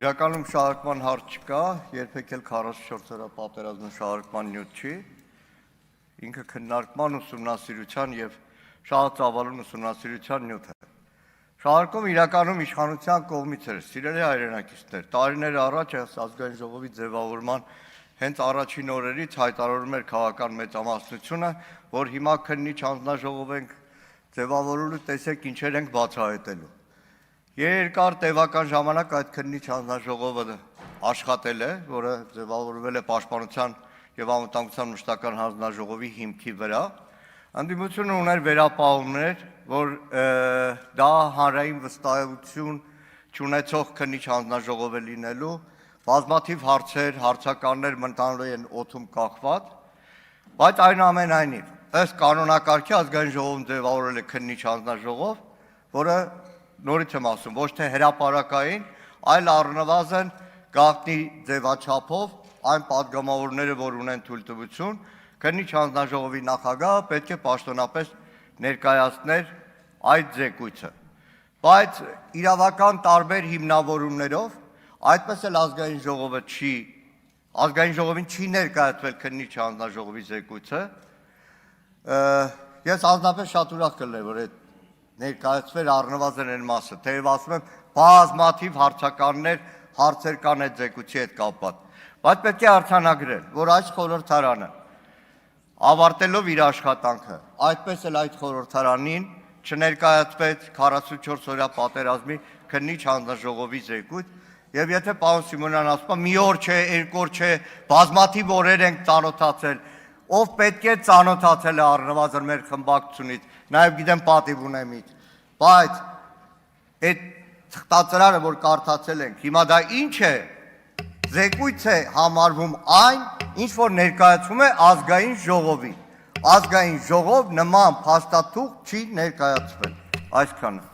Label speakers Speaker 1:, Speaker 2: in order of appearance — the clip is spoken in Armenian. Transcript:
Speaker 1: Իրականում շահարկման հարց չկա, երբեք էլ 44 օրյա պատերազմը շահարկման նյութ չի, ինքը քննարկման ուսումնասիրության եւ շահածավալուն ուսումնասիրության նյութ է։ Շահարկումը իրականում իշխանության կողմից էր, սիրելի հայրենակիցներ, տարիներ առաջ ազգային ժողովի ձևավորման հենց առաջին օրերից հայտարարում էր քաղաքական մեծամասնությունը, որ հիմա քննիչ հանձնաժողով ենք ձևավորելու, տեսեք ինչեր ենք բացահայտելու։ Երկար տևական ժամանակ այդ քննիչ հանձնաժողովը աշխատել է, որը ձևավորվել է Պաշտպանության եւ Անվտանգության մշտական հանձնաժողովի հիմքի վրա։ Ընդդիմությունը ուներ վերապահումներ, որ դա հանրային վստահություն չունեցող քննիչ հանձնաժողով է լինելու, բազմաթիվ հարցեր, հարցականներ մտանալու են օդում կախված, բայց այնուամենայնիվ, ըստ կանոնակարգի ազգային ժողովում ձևավորել է քննիչ հանձնաժողով, որը նորից եմ ասում, ոչ թե հրապարակային, այլ առնվազն գաղտնի ձևաչափով այն պատգամավորները, որ ունեն թույլտվություն, քննիչ հանձնաժողովի նախագահը պետք է պաշտոնապես ներկայացներ այդ զեկույցը։ Բայց իրավական տարբեր հիմնավորումներով այդպես էլ ազգային ժողովին չի ներկայացվել քննիչ հանձնաժողովի զեկույցը։ Ես անձնապես շատ ուրախ կլինեի, որ այդ ներկայացվեր առնվազն այն մասը, թեև ասում եմ բազմաթիվ հարցականներ, հարցեր կան այդ զեկույցի հետ կապված, բայց պետք է արձանագրել, որ այս խորհրդարանը ավարտելով իր աշխատանքը, այդպես էլ այդ խորհրդարանին չներկայացվեց 44 օրյա պատերազմի քննիչ հանձնաժողովի զեկույց, եւ եթե պարոն Սիմոնյանն ասում է մի օր չէ, երկու օր չէ, բազմաթիվ օրեր ենք ծանոթացել, ով պետք է ծանոթացել է առնվազն մեր խմբակցությունից, նաև գիտեմ պատիվ ունեմ իջ, բայց այդ թղթածրարը, որ կարդացել ենք, հիմա դա ինչ է, զեկույց է համարվում այն, ինչ որ ներկայացվում է ազգային ժողովին, ազգային ժողով նման փաստաթուղթ չի ներկայացվել, այսքանը։